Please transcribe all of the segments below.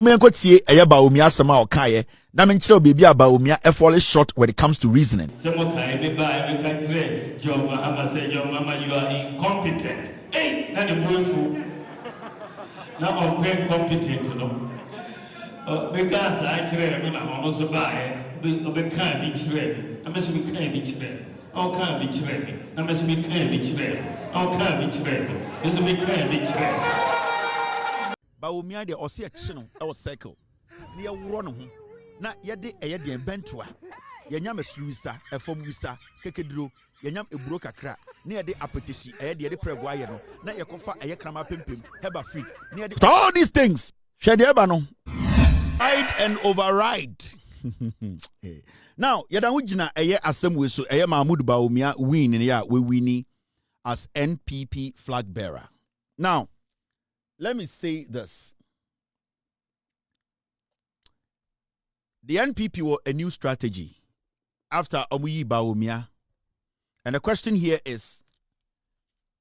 Menkotie eye Bawumia Sama okaye na menkyerɛ baby a Bawumia fall short when it comes to reasoning. Some okay, me buy me country. John Mahama say, "Your mama, you are incompetent." Hey, not the willful. Now I'm very competent, no. Because I tell me I'm also buy. Be can't be trade. I must be can't be trade. All can't be trade. I must be can't be trade. All can't be trade. This will be can't be trade. Bawumia de ɔse akyi no ɛwɔ cycle na yɛworɔ no ho na yɛde ɛyɛ deɛ bɛntoa yɛnyam asuru wisa ɛfɔm wisa kekeduro yɛnyam eburo kakra na yɛde apetishi ɛyɛ deɛ de prego ayɛ no na yɛkɔfa ɛyɛ krama pempem heba free na yɛde all these things hwɛ deɛ ɛba no ride and override. Now yɛda ho gyina ɛyɛ asɛm we so ɛyɛ Mahmoud Bawumia win ne ya we winni as NPP flag bearer. Now let me say this. The NPP were a new strategy after Omuyi Bawumia. And the question here is,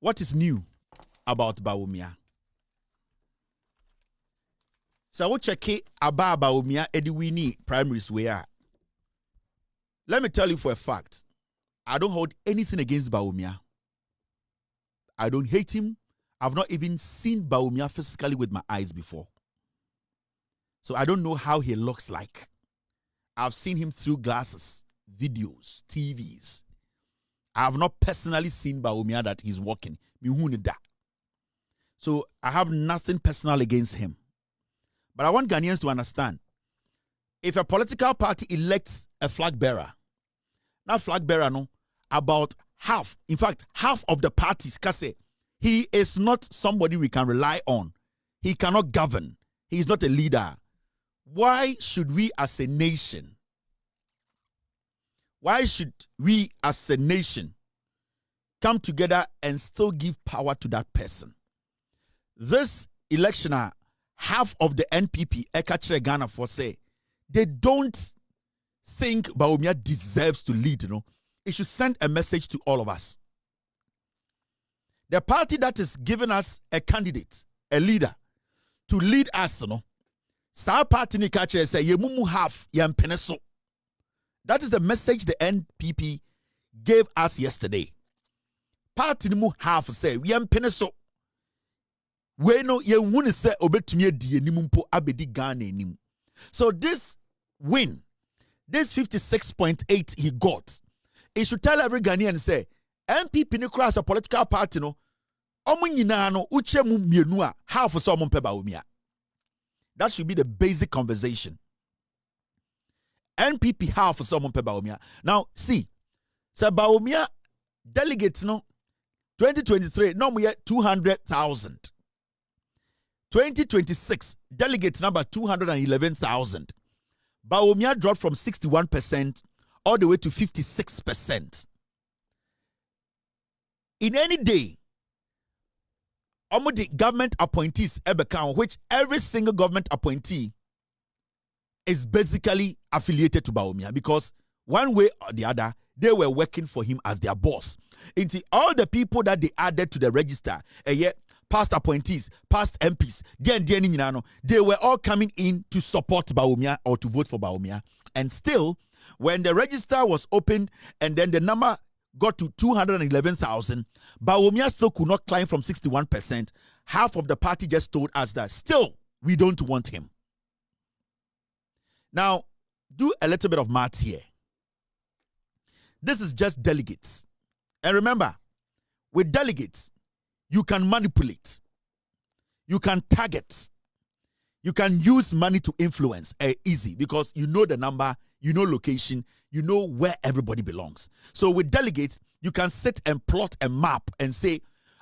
what is new about Bawumia? So we check about Bawumia Ediwini primaries where. Let me tell you for a fact, I don't hold anything against Bawumia. I don't hate him. I've not even seen Bawumia physically with my eyes before. So I don't know how he looks like. I've seen him through glasses, videos, TVs. I have not personally seen Bawumia that he's walking. So I have nothing personal against him. But I want Ghanaians to understand, if a political party elects a flag bearer, now flag bearer, no, about half, in fact, half of the parties can say, he is not somebody we can rely on. He cannot govern. He is not a leader. Why should we as a nation, come together and still give power to that person? This election, half of the NPP, Ekachere Ghana for say, they don't think Bawumia deserves to lead. You know, it should send a message to all of us. The party that is giving us a candidate, a leader, to lead us, you know, sa party ni kache say ye mumu half yam peneso. That is the message the NPP gave us yesterday. Party ni mu half say yam peneso. We no ye wuni say obetumi edi enim mpo abedi Ghana enim. So this win, this 56.8 he got, it should tell every Ghanaian say NPP ni cross a political party no omo nyina no uche mu mienu a half so omo peba Bawumia. That should be the basic conversation. NPP half so omo peba Bawumia. Now see, so Bawumia delegates no 2023 no mo 200,000. 2026 delegates number 211,000. Bawumia dropped from 61% all the way to 56%. In any day, the government appointees which every single government appointee is basically affiliated to Bawumia, because one way or the other, they were working for him as their boss. Into all the people that they added to the register, past appointees, past MPs, they were all coming in to support Bawumia or to vote for Bawumia. And still, when the register was opened and then the number got to 211,000, Bawumia still could not climb from 61%. Half of the party just told us that still we don't want him. Now, do a little bit of math here. This is just delegates. And remember, with delegates, you can manipulate, you can target, you can use money to influence. Easy, because you know the number, you know location, you know where everybody belongs. So with delegates, you can sit and plot a map and say,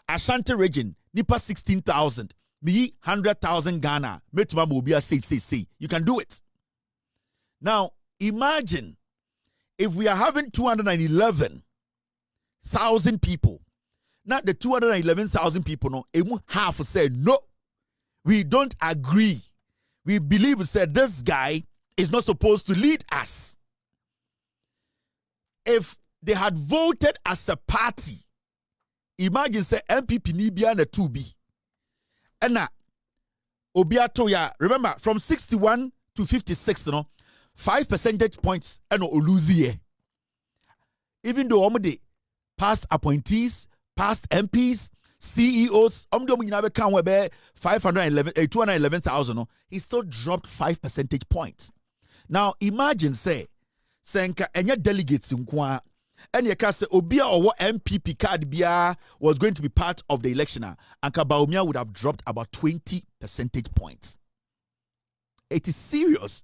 Ashanti region, Nipa 16,000, me 100,000 Ghana, Metuma Mobia say. You can do it. Now, imagine if we are having 211,000 people. Not the 211,000 people, no, half said, no, we don't agree. We believe, said, this guy is not supposed to lead us. If they had voted as a party, imagine, say, MPP Nibia and a 2B. And now, Obiato ya. Remember, from 61 to 56, 5 percentage points and oluzie. Even though omde past appointees, past MPs, CEOs, 211,000, he still dropped 5 percentage points. Now imagine say senka enya delegates nkwa and you can say obia or MPP card bia was going to be part of the election, and Bawumia would have dropped about 20 percentage points. It is serious.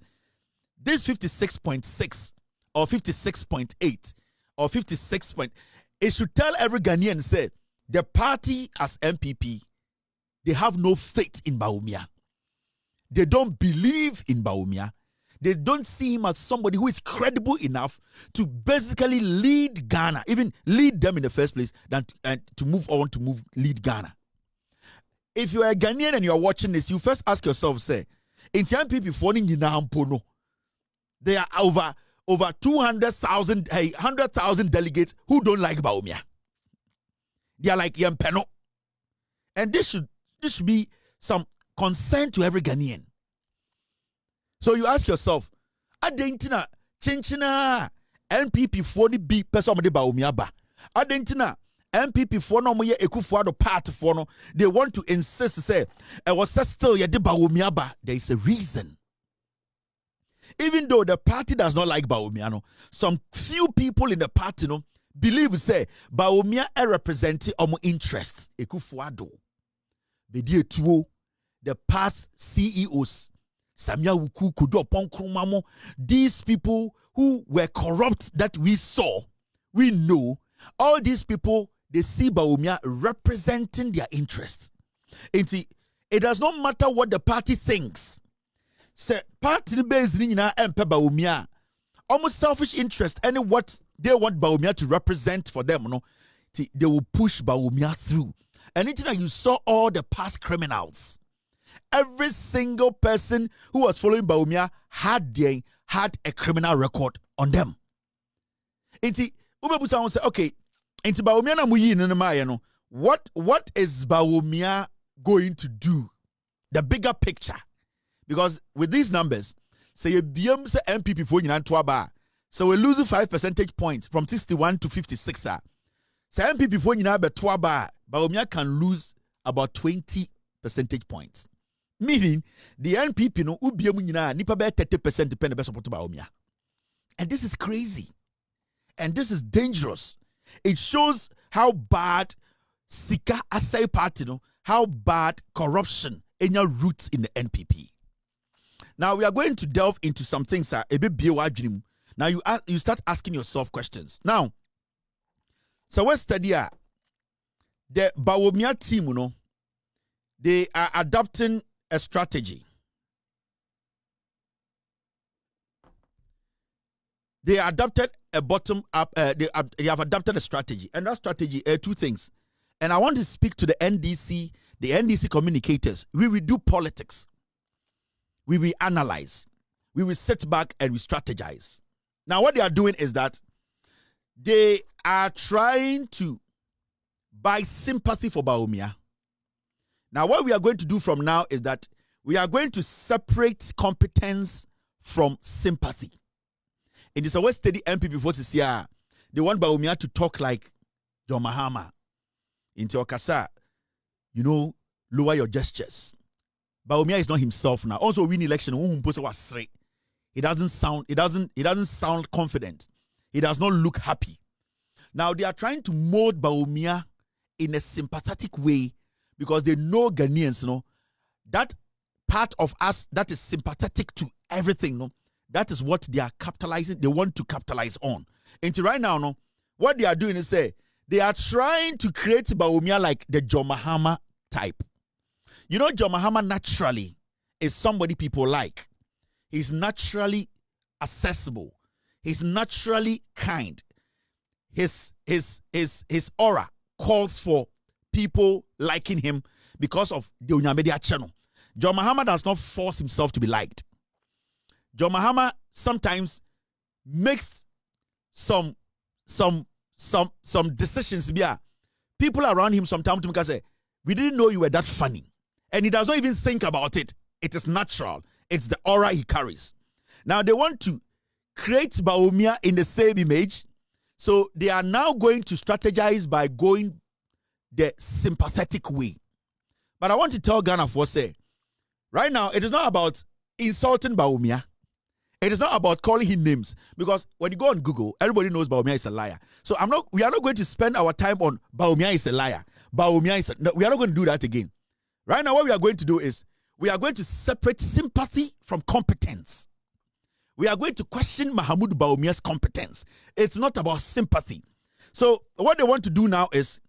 This 56.6 or 56.8 or 56 point, it should tell every Ghanaian say the party as MPP, they have no faith in Bawumia. They don't believe in Bawumia. They don't see him as somebody who is credible enough to basically lead Ghana, even lead them in the first place, than to move on to lead Ghana. If you are a Ghanaian and you are watching this, you first ask yourself, say, in MPP phoning in Nampono, there are over 200,000, 100,000 delegates who don't like Bawumia. They are like Yampeno. And this should be some concern to every Ghanaian. So you ask yourself, Adentina, Chinchina, NPP for the big person of the Bawumia ba. Adentina, NPP for no more Ekufuado part for no. They want to insist, say, I was still ya the Bawumia ba. There is a reason. Even though the party does not like Bawumia, some few people in the party believe, say, Bawumia represents omo interest. Ekufuado. The past CEOs. Sami, Awuku, Kwadwo, these people who were corrupt that we saw, we know, all these people, they see Bawumia representing their interests. It does not matter what the party thinks. Say, party based in Bawumia, almost selfish interest, and what they want Bawumia to represent for them, they will push Bawumia through. And you saw all the past criminals. Every single person who was following Bawumia had a criminal record on them. Inti Ubebusa will say, okay, inti Bawumia na muyi no. What is Bawumia going to do? The bigger picture. Because with these numbers, say a BM say MPP for you, so we're losing 5 percentage points from 61 to 56. Say MPP for you, Bawumia can lose about 20 percentage points. Meaning, the NPP no ubiemu nyina nipa be 30% depend be support Bawumia. And this is crazy. And this is dangerous. It shows how bad Sika Asai party, how bad corruption in your roots in the NPP. Now we are going to delve into some things a bit biwa. Now you start asking yourself questions. Now, so what study the Bawumia team, they are adopting a strategy. They adopted a bottom up. They have adopted a strategy, and that strategy two things. And I want to speak to the NDC communicators. We will do politics. We will analyze. We will sit back and we strategize. Now, what they are doing is that they are trying to buy sympathy for Bawumia. Now, what we are going to do from now is that we are going to separate competence from sympathy. In this always steady MPP voices here, they want Bawumia to talk like John Mahama. Into Okasa, lower your gestures. Bawumia is not himself now. Also, win election. He doesn't sound confident. He does not look happy. Now they are trying to mold Bawumia in a sympathetic way. Because they know Ghanaians, that part of us that is sympathetic to everything, that is what they are capitalizing. They want to capitalize on. And right now, what they are doing is they are trying to create Bawumia like the John Mahama type. John Mahama naturally is somebody people like. He's naturally accessible. He's naturally kind. His aura calls for people liking him because of the Unyamedia channel. John Mahama does not force himself to be liked. John Mahama sometimes makes some decisions. People around him sometimes say, we didn't know you were that funny. And he does not even think about it. It is natural. It's the aura he carries. Now they want to create Bawumia in the same image. So they are now going to strategize by going the sympathetic way. But I want to tell Ghana for say, right now, it is not about insulting Bawumia. It is not about calling him names. Because when you go on Google, everybody knows Bawumia is a liar. So we are not going to spend our time on Bawumia is a liar. Bawumia is no, we are not going to do that again. Right now, what we are going to do is we are going to separate sympathy from competence. We are going to question Mahamudu Bawumia's competence. It's not about sympathy. So what they want to do now is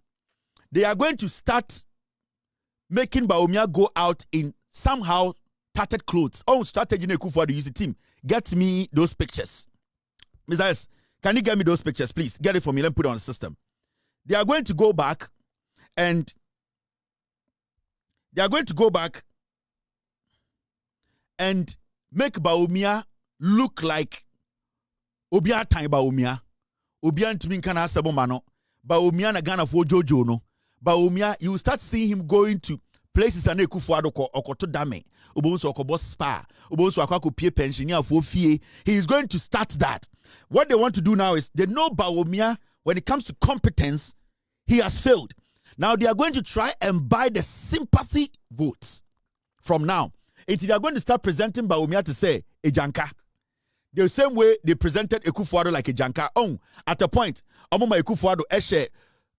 they are going to start making Bawumia go out in somehow tattered clothes. Oh, strategy for the UC team. Get me those pictures. Mr. S, can you get me those pictures, please? Get it for me. Let me put it on the system. They are going to go back and make Bawumia look like Obia Time Bawumia. Obia Ntimin Kana Sabomano. Bawumia na Ghana for Jojo no. Bawumia, you start seeing him going to places and Ekufuado okoto dame. Obonso okobo spa. Obonso akako pie pensioner for fie. He is going to start that. What they want to do now is they know Bawumia, when it comes to competence, he has failed. Now they are going to try and buy the sympathy votes from now. Until they are going to start presenting Bawumia to say a janka. The same way they presented Ekufuado like a janka. Oh, at a point, Omoma Ekufuado eshe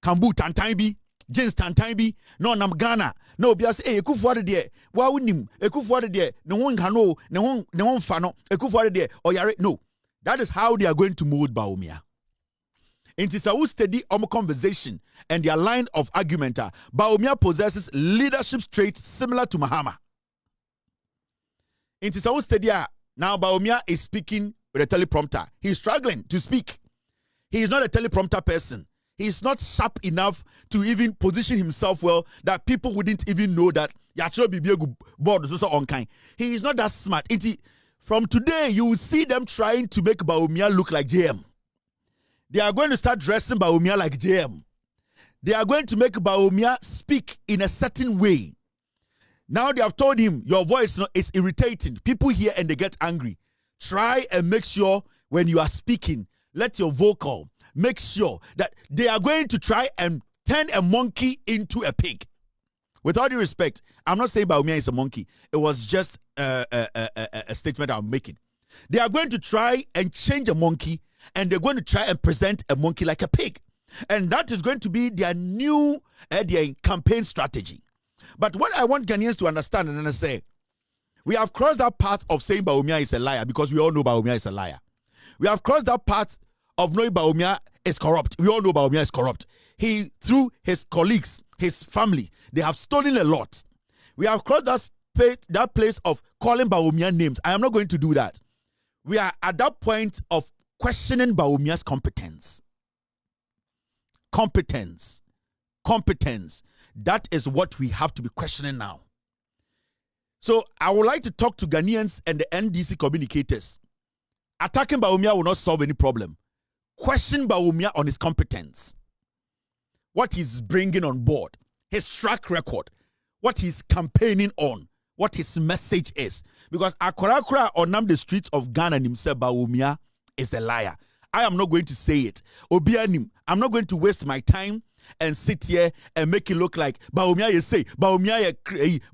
kambu tantanbi, jeans tantanbi, no nam Ghana. No, bias Ekufuado de, wa unim, Ekufuado de, no one hano, no one fano, Ekufuado de, oyare. No, that is how they are going to mold Bawumia. It is a steady conversation and their line of argument. Bawumia possesses leadership traits similar to Mahama. It is a steady. Now Bawumia is speaking with a teleprompter. He's struggling to speak. He is not a teleprompter person. He is not sharp enough to even position himself well that people wouldn't even know that board is also unkind. He is not that smart. From today, you will see them trying to make Bawumia look like JM. They are going to start dressing Bawumia like JM. They are going to make Bawumia speak in a certain way. Now they have told him, your voice is irritating. People hear and they get angry. Try and make sure when you are speaking, let your vocal, make sure that they are going to try and turn a monkey into a pig. With all due respect, I'm not saying Bawumia is a monkey. It was just a statement I'm making. They are going to try and change a monkey, and they're going to try and present a monkey like a pig. And that is going to be their new their campaign strategy. But what I want Ghanaians to understand and then say, we have crossed that path of saying Bawumia is a liar because we all know Bawumia is a liar. We have crossed that path of knowing Bawumia is corrupt. We all know Bawumia is corrupt. He, through his colleagues, his family, they have stolen a lot. We have crossed that place of calling Bawumia names. I am not going to do that. We are at that point of questioning Bawumia's competence. Competence. That is what we have to be questioning now. So I would like to talk to Ghanaians and the NDC communicators. Attacking Bawumia will not solve any problem. Question Bawumia on his competence. What he's bringing on board. His track record. What he's campaigning on. What his message is. Because Akorakora on the streets of Ghana and himself, Bawumia is a liar. I am not going to say it. Obianim, I'm not going to waste my time and sit here and make it look like Bawumia you say, Bawumia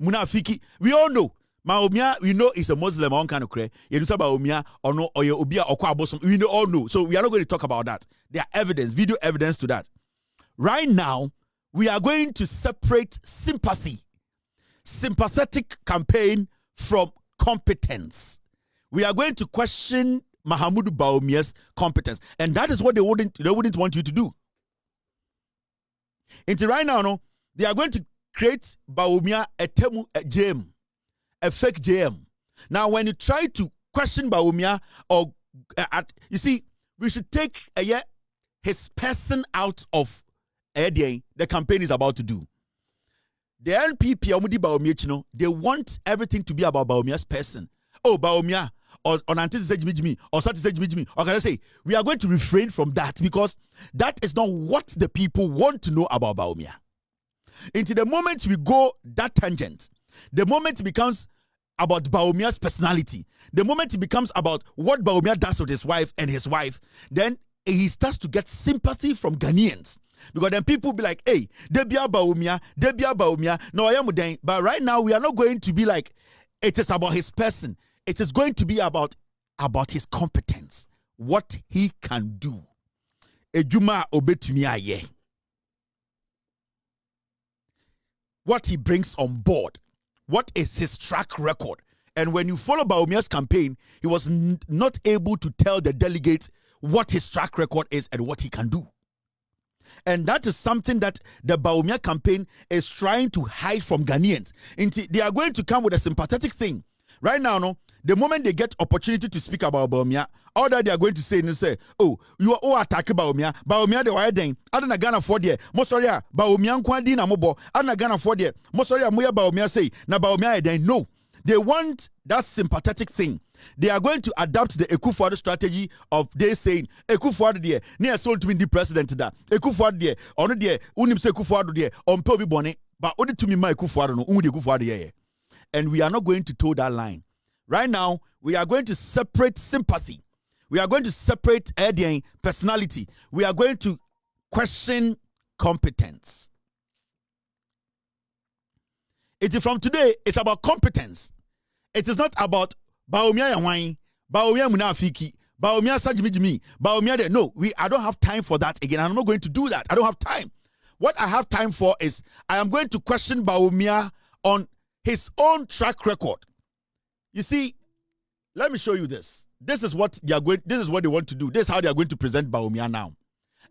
munafiki. We all know. Bawumia, we know is a Muslim on kind of cray. You know Bawumia or no or you obia or kwabosom. We all know. So we are not going to talk about that. There are evidence, video evidence to that. Right now, we are going to separate sympathetic campaign from competence. We are going to question Mahamudu Bawumia's competence. And that is what they wouldn't want you to do. Until right now, no, they are going to create Bawumia a JM, a fake JM. Now, when you try to question Bawumia, or you see, we should take his person out of the campaign is about to do. The NPP, they want everything to be about Bawumia's person. Oh, Bawumia, or anti-Zejmijmi, or such-Zejmijmi. Or can I say, we are going to refrain from that because that is not what the people want to know about Bawumia. Into the moment we go that tangent, The moment it becomes about Bawumia's personality, the moment it becomes about what Bawumia does with his wife and his wife, then he starts to get sympathy from Ghanaians. Because then people be like, hey, Debia Bawumia, no, I am with. But right now, we are not going to be like, it is about his person. It is going to be about his competence, what he can do. Ejuma obetumi aye. What he brings on board. What is his track record? And when you follow Bawumia's campaign, he was not able to tell the delegates what his track record is and what he can do. And that is something that the Bawumia campaign is trying to hide from Ghanaians. They are going to come with a sympathetic thing. Right now, no, the moment they get opportunity to speak about Bawumia, all that they are going to say is say, oh, you are all attacking Bawumia. Bawumia de wire den. Adana Ghana for there. Mosoria Bawumia nkwandi na mobo. Adana Ghana for there. Mosoria moya Bawumia say na Bawumia den. No, they want that sympathetic thing. They are going to adapt the Akufo-Addo strategy of they saying Akufo-Addo there near sold to be the president da Akufo-Addo there on there unim se Akufo-Addo there on pe obi bone but only to me my Akufo-Addo no unu de Akufo-Addo here. And we are not going to toe that line. Right now, we are going to separate sympathy. We are going to separate personality. We are going to question competence. It is from today, it's about competence. It is not about Bawumia Yawai, Bawumia Munafiki, Bawumia Sajimi, Bawumia de. No, I don't have time for that again. I'm not going to do that. I don't have time. What I have time for is I am going to question Bawumia on his own track record. You see, let me show you this. This is what they want to do. This is how they are going to present Bawumia now.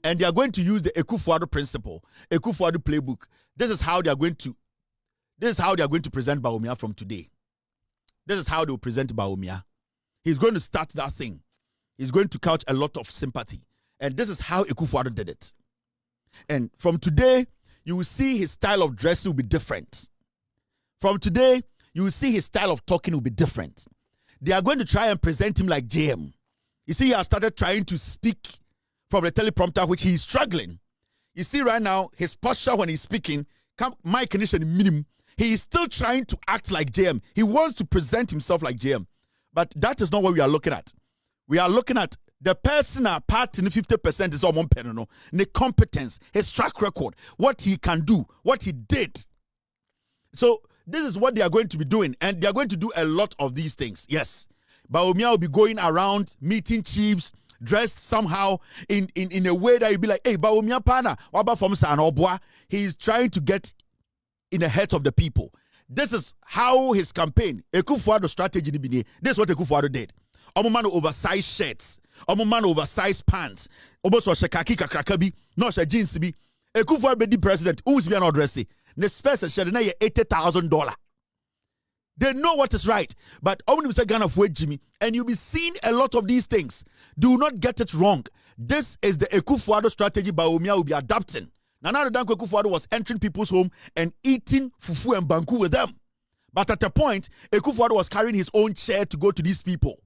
And they are going to use the Akufo-Addo principle, Akufo-Addo playbook. This is how they are going to present Bawumia from today. This is how they will present Bawumia. He's going to start that thing. He's going to couch a lot of sympathy. And this is how Akufo-Addo did it. And from today, you will see his style of dressing will be different. From today, you will see his style of talking will be different. They are going to try and present him like JM. You see, he has started trying to speak from the teleprompter, which he is struggling. You see right now, his posture when he's speaking, my condition minimum, he is still trying to act like JM. He wants to present himself like JM. But that is not what we are looking at. We are looking at the person part in 50% is all one pen, no, the competence, his track record, what he can do, what he did. So this is what they are going to be doing, and they are going to do a lot of these things. Yes, Bawumia will be going around meeting chiefs, dressed somehow in a way that you'll be like, hey, Bawumia pana, waba from San Obwa. He is trying to get in the heads of the people. This is how his campaign, Akufo-Addo strategy, this is what Akufo-Addo did. Man oversized shirts, man oversized pants, almost was a kaki kakrakabi, not a jeans be. Akufo-Addo be president, who's be an addressee. The space is $80,000. They know what is right, but only with a gun of weight, Jimmy, and you'll be seeing a lot of these things. Do not get it wrong. This is the Akufo-Addo strategy Bawumia will be adapting. Nana Danko Akufo-Addo was entering people's home and eating fufu and banku with them. But at a point, Akufo-Addo was carrying his own chair to go to these people.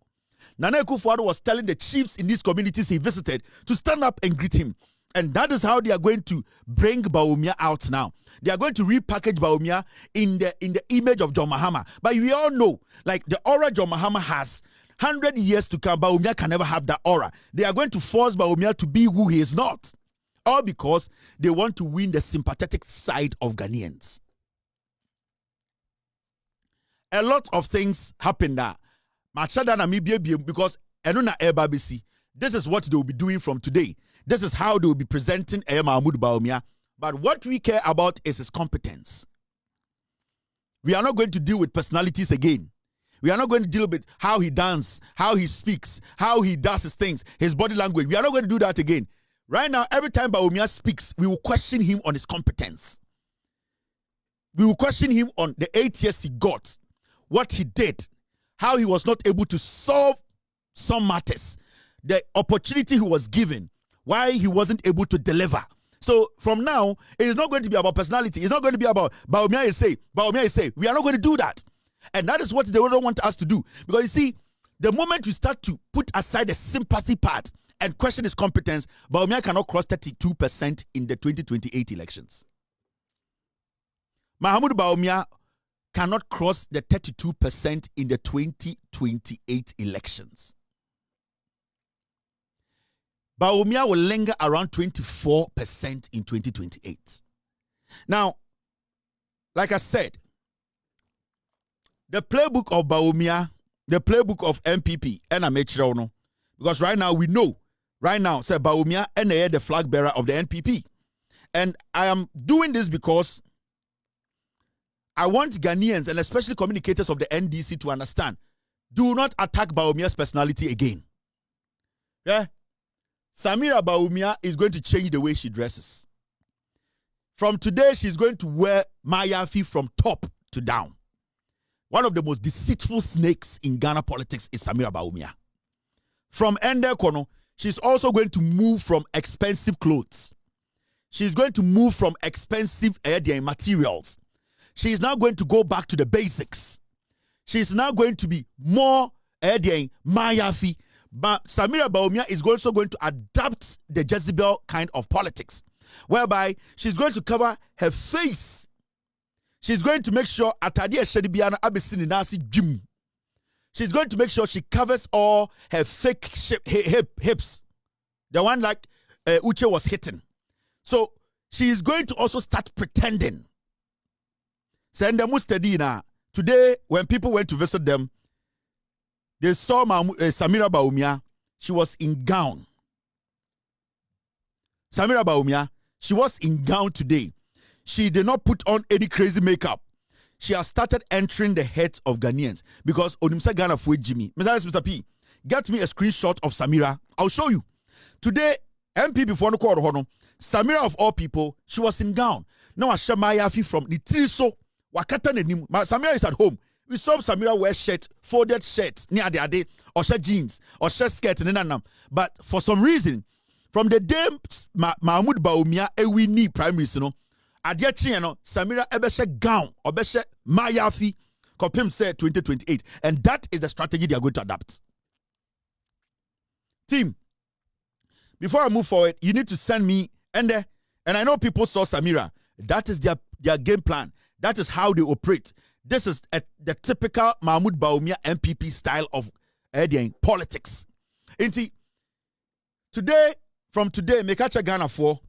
Nana Akufo-Addo was telling the chiefs in these communities he visited to stand up and greet him. And that is how they are going to bring Bawumia out now. They are going to repackage Bawumia in the image of John Mahama. But we all know, like the aura John Mahama has, 100 years to come, Bawumia can never have that aura. They are going to force Bawumia to be who he is not. All because they want to win the sympathetic side of Ghanaians. A lot of things happen there. Because this is what they will be doing from today. This is how they will be presenting Mahmoud Bawumia. But what we care about is his competence. We are not going to deal with personalities again. We are not going to deal with how he dances, how he speaks, how he does his things, his body language. We are not going to do that again. Right now, every time Bawumia speaks, we will question him on his competence. We will question him on the 8 years he got, what he did, how he was not able to solve some matters, the opportunity he was given, why he wasn't able to deliver. So from now, it is not going to be about personality. It's not going to be about Bawumia is say, Bawumia is say. We are not going to do that. And that is what they don't want us to do. Because you see, the moment we start to put aside the sympathy part and question his competence, Bawumia cannot cross 32% in the 2028 elections. Mahmoud Bawumia cannot cross the 32% in the 2028 elections. Bawumia will linger around 24% in 2028. Now, like I said, the playbook of Bawumia, the playbook of MPP, and Amechiro, because right now we know, say Bawumia and the flag bearer of the NPP. And I am doing this because I want Ghanaians and especially communicators of the NDC to understand, do not attack Bawumia's personality again. Yeah? Samira Bawumia is going to change the way she dresses. From today, she's going to wear mayafi from top to down. One of the most deceitful snakes in Ghana politics is Samira Bawumia. From Ende Kono, she's also going to move from expensive clothes. She's going to move from expensive materials. She's now going to go back to the basics. She's now going to be more mayafi. But Samira Bawumia is also going to adapt the Jezebel kind of politics, whereby she's going to cover her face. She's going to make sure she's going to make sure she covers all her fake hips, the one like Uche was hitting. So she is going to also start pretending. Today, when people went to visit them, they saw Samira Bawumia. She was in gown. Samira Bawumia, she was in gown today. She did not put on any crazy makeup. She has started entering the heads of Ghanaians because Onimsa Ghana Fue Jimmy. Mr. P, get me a screenshot of Samira. I'll show you. Today, MP before the court, Samira of all people, she was in gown. Now Shamayafi from the Triso, Wakata Nenim. Samira is at home. We saw Samira wear shirt, folded shirts, near the ade, or shirt jeans, or shirt skirt, but for some reason, from the day Mahmoud Bawumia we need primaries, Samira ebeshe gown, or beshe mayafi, Kopim said 2028, and that is the strategy they are going to adapt. Team, before I move forward, you need to send me, and I know people saw Samira. That is their game plan. That is how they operate. This is the typical Mahmoud Bawumia MPP style of politics. From today, Mekacha Ghana for,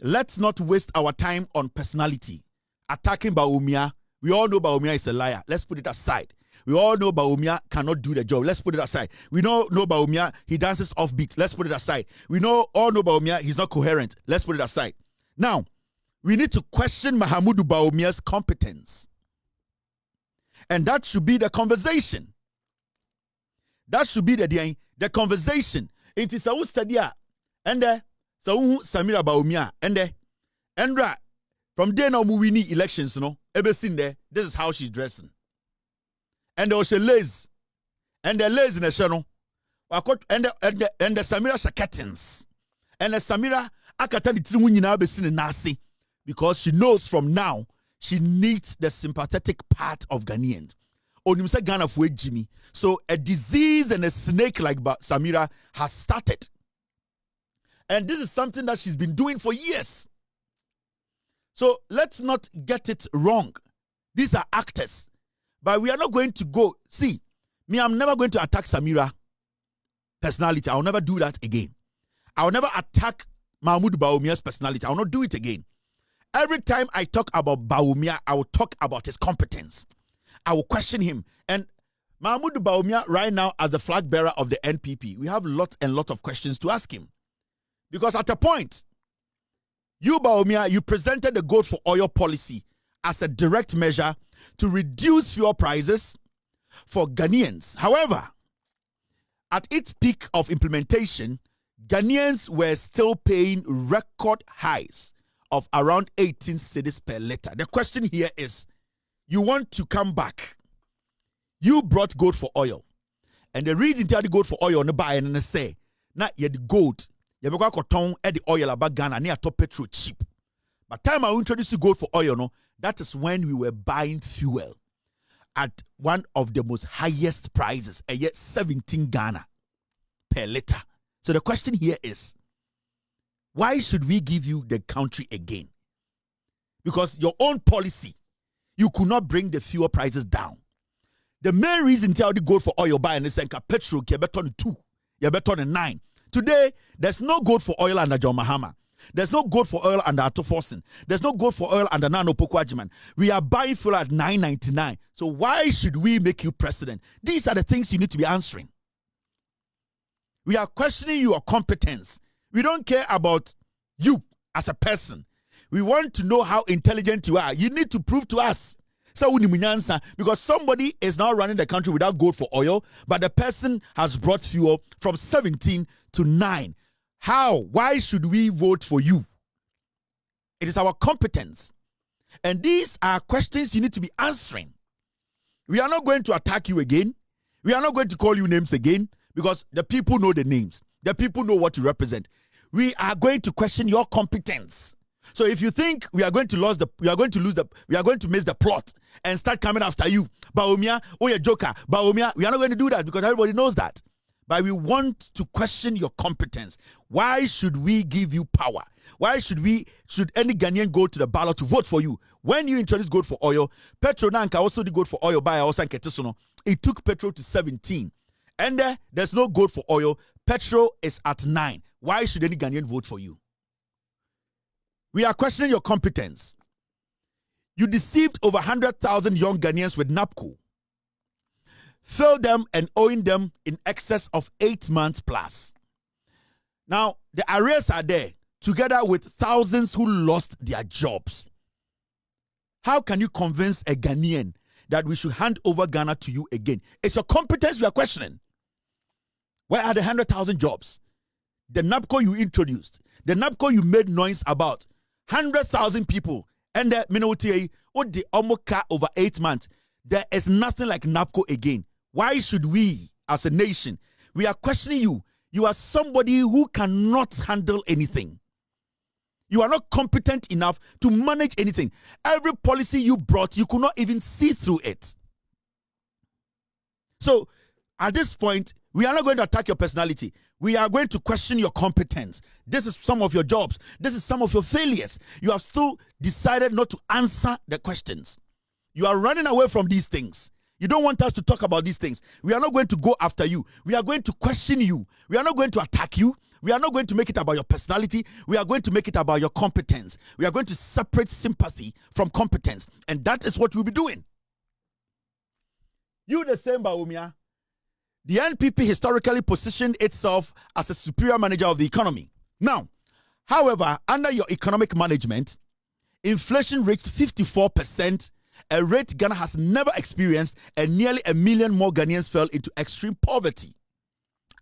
let's not waste our time on personality. Attacking Bawumia. We all know Bawumia is a liar. Let's put it aside. We all know Bawumia cannot do the job. Let's put it aside. We know Bawumia, he dances offbeat. Let's put it aside. We all know Bawumia, he's not coherent. Let's put it aside. Now, we need to question Mahmoud Bawumia's competence. And that should be the conversation. That should be the conversation. It is a study. And Samira Bawumia. And from there now we need elections, ever seen there. This is how she's dressing. And there was a lace. And the lace in the channel. And the Samira shakatins. And the Samira akatani trimunyina besine nasi. Because she knows from now she needs the sympathetic part of Ghanaians. Onimsa Ghana Fue Jimmy. So a disease and a snake like Samira has started. And this is something that she's been doing for years. So let's not get it wrong. These are actors. But we are not going to go. See, I'm never going to attack Samira personality. I will never do that again. I will never attack Mahmoud Bawumia's personality. I will not do it again. Every time I talk about Bawumia, I will talk about his competence. I will question him. And Mahmoud Bawumia, right now, as the flag bearer of the NPP, we have lots and lots of questions to ask him. Because at a point, you, Bawumia, you presented the gold for oil policy as a direct measure to reduce fuel prices for Ghanaians. However, at its peak of implementation, Ghanaians were still paying record highs of around 18 cedis per liter. The question here is, you want to come back. You brought gold for oil. And the reason you had gold for oil on the buy and say, not yet the gold. You have got the oil about Ghana near top petrol cheap. But time I introduced you gold for oil, that is when we were buying fuel at one of the most highest prices, and yet 17 Ghana per liter. So the question here is, why should we give you the country again? Because your own policy, you could not bring the fuel prices down. The main reason tell the gold for oil buy and say petrol you better on 2, you better on 9. Today, there's no gold for oil under John Mahama. There's no gold for oil under Ato Forsen. There's no gold for oil under Nano Pokwajiman. We are buying fuel at $9.99. So why should we make you president? These are the things you need to be answering. We are questioning your competence. We don't care about you as a person. We want to know how intelligent you are. You need to prove to us. So because somebody is now running the country without gold for oil, but the person has brought fuel from 17 to 9. How? Why should we vote for you? It is our competence. And these are questions you need to be answering. We are not going to attack you again. We are not going to call you names again because the people know the names. The people know what you represent. We are going to question your competence. So if you think we are going to miss the plot and start coming after you, Bawumia, oh you're joker, Bawumia, we are not going to do that because everybody knows that. But we want to question your competence. Why should we give you power? Why should any Ghanaian go to the ballot to vote for you? When you introduce gold for oil, petrol nanka also the gold for oil buy also it took petrol to 17. And there's no gold for oil. Petrol is at 9. Why should any Ghanaian vote for you? We are questioning your competence. You deceived over 100,000 young Ghanaians with NAPCO. Failed them and owing them in excess of 8 months plus. Now, the arrears are there, together with thousands who lost their jobs. How can you convince a Ghanaian that we should hand over Ghana to you again? It's your competence we are questioning. Where are the 100,000 jobs? The NAPCO you introduced, the NAPCO you made noise about, 100,000 people, and the minoti the omoka over 8 months. There is nothing like NAPCO again. Why should we, as a nation, we are questioning you? You are somebody who cannot handle anything. You are not competent enough to manage anything. Every policy you brought, you could not even see through it. So, at this point, we are not going to attack your personality. We are going to question your competence. This is some of your jobs. This is some of your failures. You have still decided not to answer the questions. You are running away from these things. You don't want us to talk about these things. We are not going to go after you. We are going to question you. We are not going to attack you. We are not going to make it about your personality. We are going to make it about your competence. We are going to separate sympathy from competence. And that is what we'll be doing. You the same, Bawumia. The NPP historically positioned itself as a superior manager of the economy. Now, however, under your economic management, inflation reached 54%, a rate Ghana has never experienced, and nearly 1 million more Ghanaians fell into extreme poverty.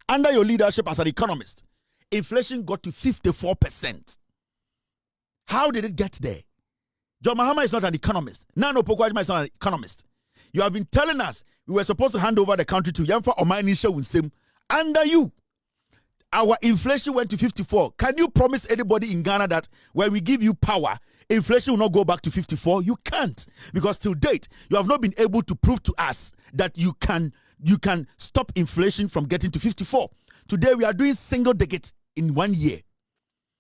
Under your leadership as an economist, inflation got to 54%. How did it get there? John Mahama is not an economist. Nano Pokwajiman is not an economist. You have been telling us we were supposed to hand over the country to Yamfa Omainisha Unsim. Under you, our inflation went to 54. Can you promise anybody in Ghana that when we give you power, inflation will not go back to 54? You can't. Because till date, you have not been able to prove to us that you can stop inflation from getting to 54. Today, we are doing single digit in 1 year.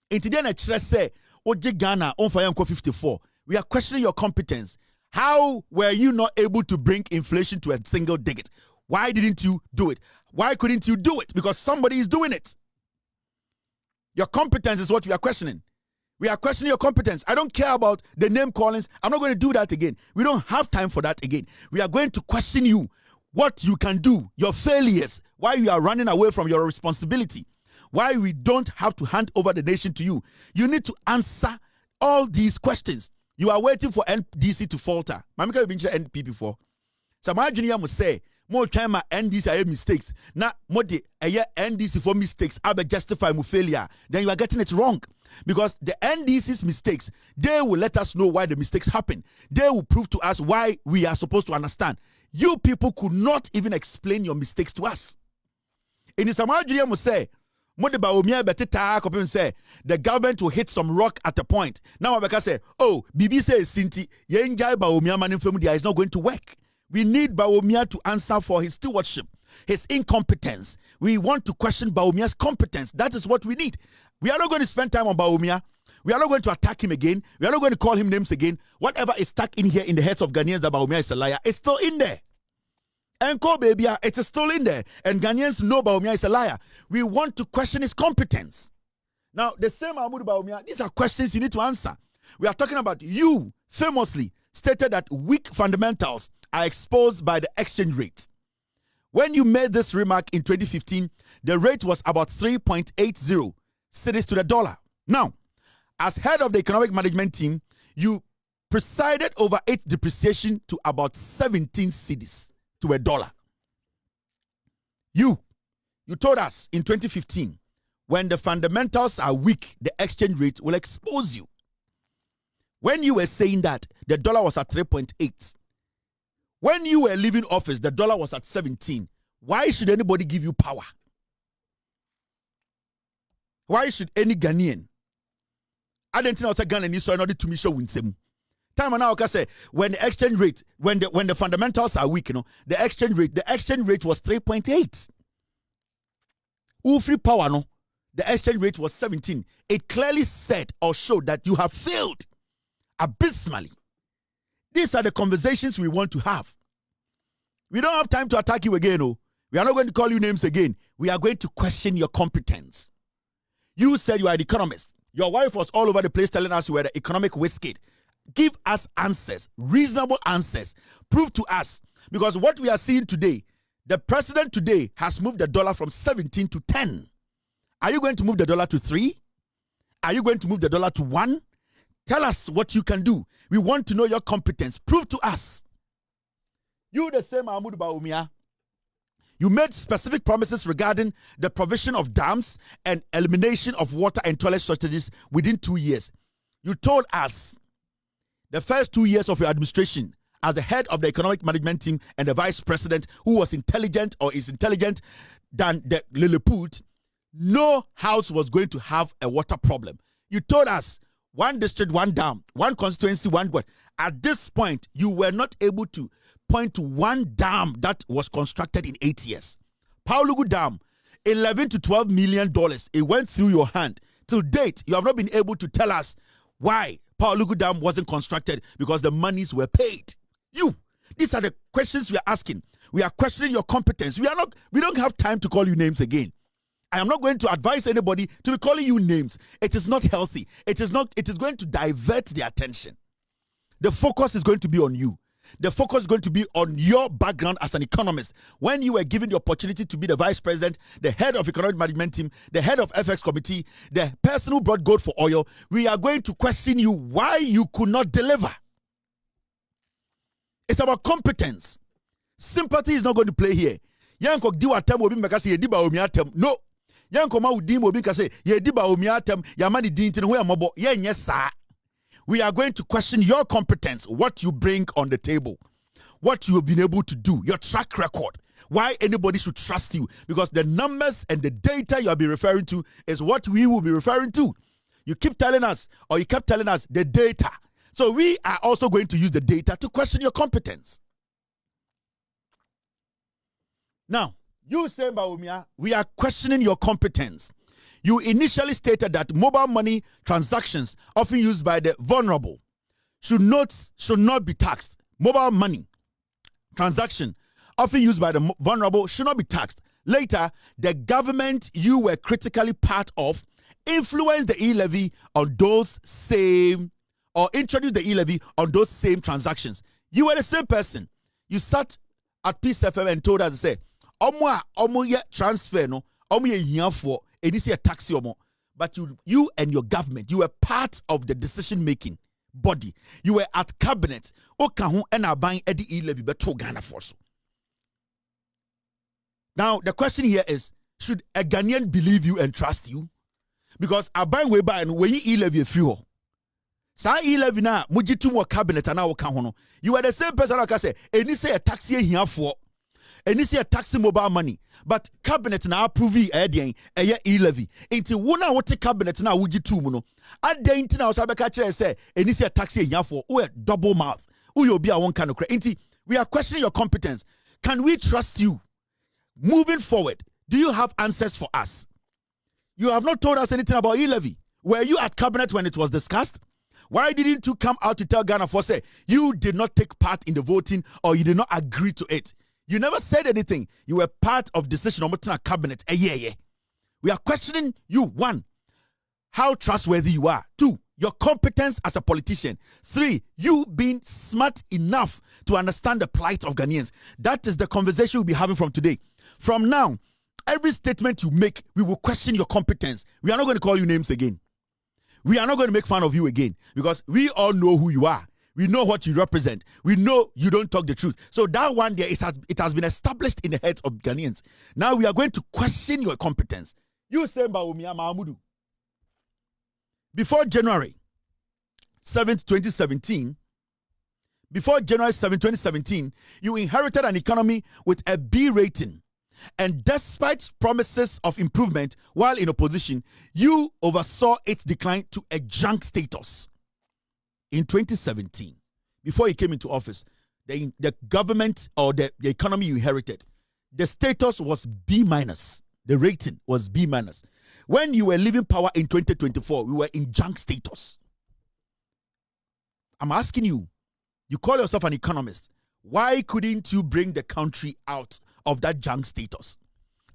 In today, say, Oje Ghana on fire 54. We are questioning your competence. How were you not able to bring inflation to a single digit? Why didn't you do it? Why couldn't you do it? Because somebody is doing it. Your competence is what we are questioning. We are questioning your competence. I don't care about the name callings. I'm not going to do that again. We don't have time for that again. We are going to question you, what you can do, your failures, why you are running away from your responsibility, why we don't have to hand over the nation to you. You need to answer all these questions. You are waiting for NDC to falter. Mamika, you've been to NPP before. So my junior must say, more time my NDC mistakes. Now, more the NDC for mistakes, I justify my failure. Then you are getting it wrong. Because the NDC's mistakes, they will let us know why the mistakes happen. They will prove to us why we are supposed to understand. You people could not even explain your mistakes to us. In the Samara junior must say, Bawumia say the government will hit some rock at a point. Now I say, oh, BB says Sinti, Yenjai Bawumia manifemudia is not going to work. We need Bawumia to answer for his stewardship, his incompetence. We want to question Bawumia's competence. That is what we need. We are not going to spend time on Bawumia. We are not going to attack him again. We are not going to call him names again. Whatever is stuck in here in the heads of Ghanaians that Bawumia is a liar, it's still in there. And baby, it's still in there. And Ghanaians know Bawumia is a liar. We want to question his competence. Now, the same Mahmoud Bawumia, these are questions you need to answer. We are talking about you famously stated that weak fundamentals are exposed by the exchange rate. When you made this remark in 2015, the rate was about 3.80 cedis to the dollar. Now, as head of the economic management team, you presided over its depreciation to about 17 cedis to a dollar. You told us in 2015, when the fundamentals are weak, the exchange rate will expose you. When you were saying that, the dollar was at 3.8. When you were leaving office, the dollar was at 17. Why should anybody give you power? Why should any Ghanaian? I didn't know Ghana in order to me show winsem. Time now, I say when the exchange rate, when the fundamentals are weak, the exchange rate was 3.8. Free power, no, the exchange rate was 17. It clearly said or showed that you have failed abysmally. These are the conversations we want to have. We don't have time to attack you again. Oh. We are not going to call you names again. We are going to question your competence. You said you are an economist. Your wife was all over the place telling us you were the economic wizard. Give us answers, reasonable answers. Prove to us. Because what we are seeing today, the president today has moved the dollar from 17 to 10. Are you going to move the dollar to 3? Are you going to move the dollar to 1? Tell us what you can do. We want to know your competence. Prove to us. You the same Mahmoud Bawumia. You made specific promises regarding the provision of dams and elimination of water and toilet shortages within 2 years. You told us the first 2 years of your administration as the head of the economic management team and the vice president who was intelligent or is intelligent than the Lilliput, no house was going to have a water problem. You told us one district, one dam, one constituency, one word. At this point, you were not able to point to one dam that was constructed in 8 years. Paulugu Dam, $11 to $12 million. It went through your hand. Till date, you have not been able to tell us why Paulugu Dam wasn't constructed because the monies were paid. These are the questions we are asking. We are questioning your competence. We don't have time to call you names again. I am not going to advise anybody to be calling you names. It is not healthy. It is going to divert the attention. The focus is going to be on you. The focus is going to be on your background as an economist. When you were given the opportunity to be the vice president, the head of economic management team, the head of FX committee, the person who brought gold for oil, we are going to question you why you could not deliver. It's about competence. Sympathy is not going to play here. Yanko diwa tem obi mekase yedi Bawumia tem. No. Yanko ma udim obi kase yedi Bawumia tem yamani dinti no yamobo yenye sa. We are going to question your competence, what you bring on the table, what you have been able to do, your track record, why anybody should trust you. Because the numbers and the data you have been referring to is what we will be referring to. You keep telling us, or you kept telling us, the data. So we are also going to use the data to question your competence. Now, you say, Bawumia, we are questioning your competence. You initially stated that mobile money transactions often used by the vulnerable should not be taxed. Mobile money transaction often used by the vulnerable should not be taxed. Later, the government you were critically part of influenced the e-levy on those same, or introduced the e-levy on those same transactions. You were the same person. You sat at Peace FM and told us to say, omo ye transfer no, omo ye here for it is a taxi omo. But you and your government, you were part of the decision-making body. You were at cabinet. Okahu and buying Eddie e-levy beto Ghana force. Now, the question here is, should a Ghanaian believe you and trust you? Because Aban we buy and we e-levy free ho. Sa e-levy na mujitu mo cabinet na okahu. You were the same person like I say, any say a taxi here for. And you see a taxi mobile money, but cabinet na approve e-levy. Inti wona wote cabinet na wuji tu mu no. Ade inti na osabeka kire say and you see a taxi here for double mouth. You obi a won kan okra. Inti we are questioning your competence. Can we trust you? Moving forward, do you have answers for us? You have not told us anything about e-levy. Were you at cabinet when it was discussed? Why didn't you come out to tell Ghana for say you did not take part in the voting or you did not agree to it? You never said anything. You were part of decision on a cabinet. We are questioning you. 1, how trustworthy you are. 2, your competence as a politician. 3, you being smart enough to understand the plight of Ghanaians. That is the conversation we'll be having from today. From now, every statement you make, we will question your competence. We are not going to call you names again. We are not going to make fun of you again because we all know who you are. We know what you represent. We know you don't talk the truth. So that one there, it has been established in the heads of Ghanaians. Now we are going to question your competence. You say Bawumia Mahmudu. Before January 7th, 2017, you inherited an economy with a B rating. And despite promises of improvement while in opposition, you oversaw its decline to a junk status. In 2017, before you came into office, the government or the economy you inherited, the status was B-. The rating was B-. When you were leaving power in 2024, we were in junk status. I'm asking you, you call yourself an economist. Why couldn't you bring the country out of that junk status?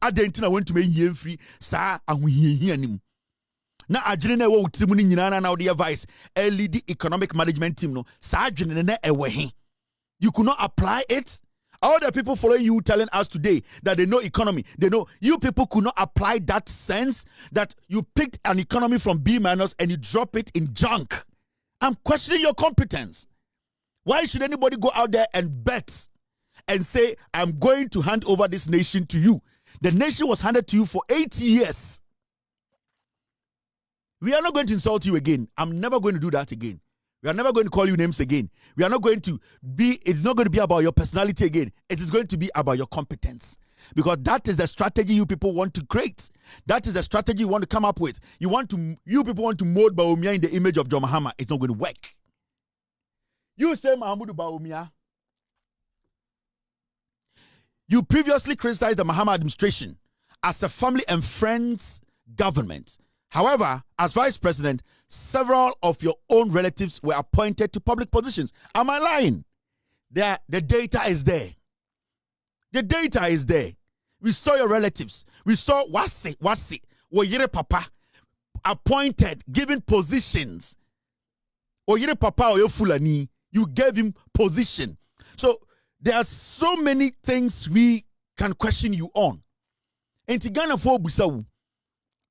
Adentina went to make free, sa and na adwene na wo timu ni nyina na the advice lead economic management team no sa adwene na ewe. You could not apply it. All the people following you telling us today that they know economy, they know you people could not apply that sense that you picked an economy from B- and you drop it in junk. I'm questioning your competence. Why should anybody go out there and bet and say, I'm going to hand over this nation to you? The nation was handed to you for 80 years. We are not going to insult you again. I'm never going to do that again. We are never going to call you names again. We are not going to be, it's not going to be about your personality again. It is going to be about your competence. Because that is the strategy you people want to create. That is the strategy you want to come up with. You people want to mold Bawumia in the image of John Mahama. It's not going to work. You say Mahamudu Bawumia. You previously criticized the Mahama administration as a family and friends government. However, as vice president, several of your own relatives were appointed to public positions. Am I lying? The data is there. The data is there. We saw your relatives. We saw Wasi, oyerepa appointed, given positions. Oyerepa Oyefulani, you gave him position. So there are so many things we can question you on. And Tigana for Busawu.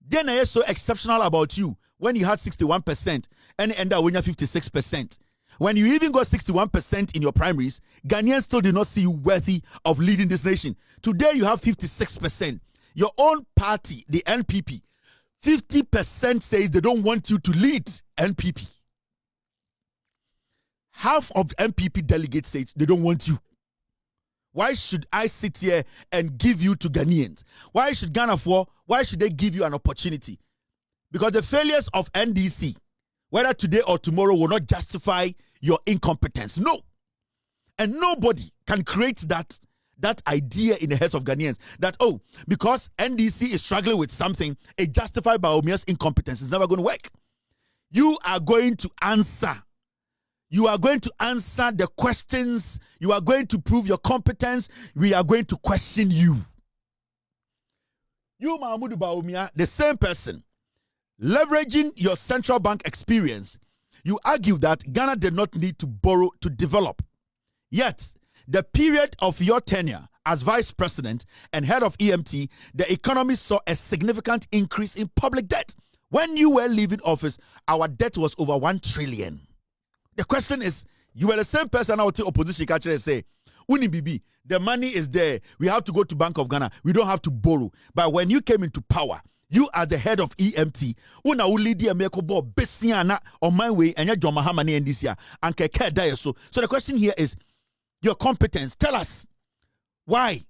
Then I so exceptional about you when you had 61% and end up when you have 56%. When you even got 61% in your primaries, Ghanaians still did not see you worthy of leading this nation. Today you have 56%. Your own party, the NPP, 50% says they don't want you to lead NPP. Half of NPP delegates say they don't want you. Why should I sit here and give you to Ghanaians? Why should they give you an opportunity? Because the failures of NDC, whether today or tomorrow, will not justify your incompetence. No. And nobody can create that idea in the heads of Ghanaians that, oh, because NDC is struggling with something, it justified Bawumia's incompetence. It's never going to work. You are going to answer. You are going to answer the questions. You are going to prove your competence. We are going to question you. You, Mahamudu Bawumia, the same person, leveraging your central bank experience, you argue that Ghana did not need to borrow to develop. Yet, the period of your tenure as vice president and head of EMT, the economy saw a significant increase in public debt. When you were leaving office, our debt was over 1 trillion. The question is, you were the same person out to opposition catcher and say, Uni Bibi, the money is there. We have to go to Bank of Ghana. We don't have to borrow. But when you came into power, you are the head of EMT. Una ulidi ameko bo besiana on my way and your John Mahama ni NDC and keke dayo. So the question here is your competence. Tell us why.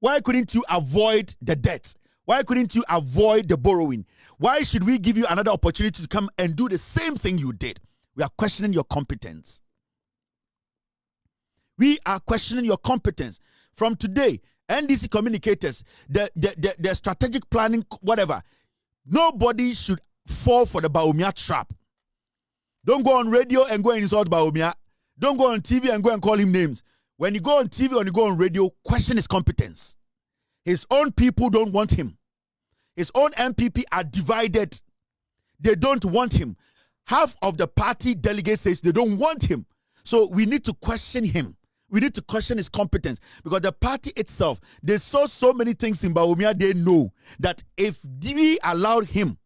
Why couldn't you avoid the debt? Why couldn't you avoid the borrowing? Why should we give you another opportunity to come and do the same thing you did? We are questioning your competence. We are questioning your competence. From today, NDC communicators, the strategic planning, whatever, nobody should fall for the Bawumia trap. Don't go on radio and go and insult Bawumia. Don't go on TV and go and call him names. When you go on TV or you go on radio, question his competence. His own people don't want him. His own MPP are divided. They don't want him. Half of the party delegates says they don't want him. So we need to question him. We need to question his competence because the party itself, they saw so many things in Bawumia, they know that if we allow him,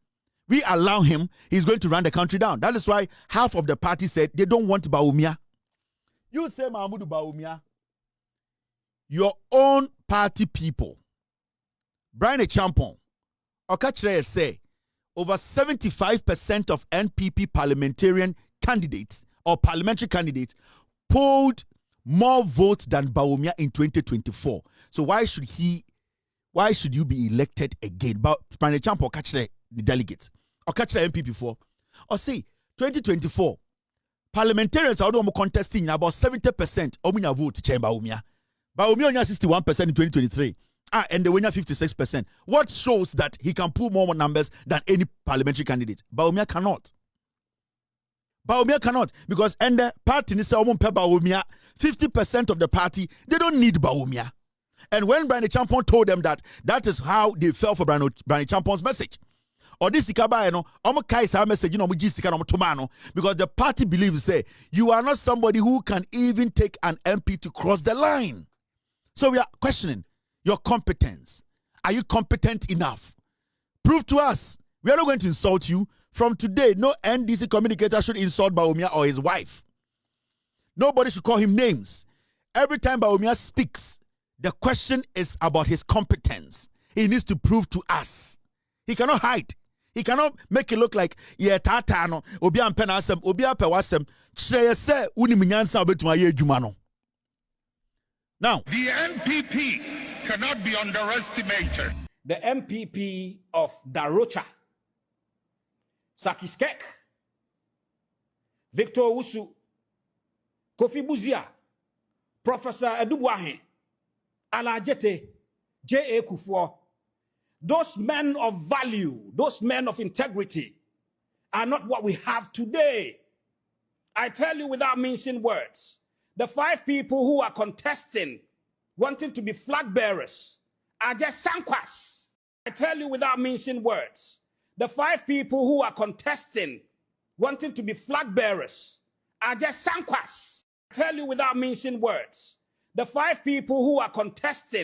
he's going to run the country down. That is why half of the party said they don't want Bawumia. You say Mahmoud Bawumia, your own party people, Brian Agyapong, Okachre say, over 75% of NPP parliamentary candidates polled more votes than Bawumia in 2024. So why should you be elected again? But Brian Agyapong Okachre the delegates. Okachre MPP for. Or say 2024 parliamentarians are contesting about 70% omunya vote to Bawumia. Bawumia only 61% in 2023. And they win 56%. What shows that he can pull more numbers than any parliamentary candidate? Bawumia cannot. Bawumia cannot. Because and the party is 50% of the party, they don't need Bawumia. And when Brian Agyapong told them that is how they fell for Brian Agyapong's message. Or this sikaba message because the party believes say you are not somebody who can even take an MP to cross the line. So we are questioning your competence. Are you competent enough? Prove to us. We are not going to insult you. From today, no NDC communicator should insult Bawumia or his wife. Nobody should call him names. Every time Bawumia speaks, the question is about his competence. He needs to prove to us. He cannot hide. He cannot make it look like tata no obi ampe na asem obi ape wasem kyerɛ sɛ woni munyansa obetuma ye adwuma no. Now, the MPP cannot be underestimated. The MPP of Darocha, Sakiskek, Victor Wusu, Kofi Buzia, Professor Edubuahe, Alajete, J.A. Kufuor, those men of value, those men of integrity are not what we have today. I tell you without mincing words, the 5 people who are contesting, wanting to be flag bearers, are just sankwas. I tell you without mincing words, the 5 people who are contesting, wanting to be flag bearers, are just sankwas. I tell you without mincing words, the 5 people who are contesting,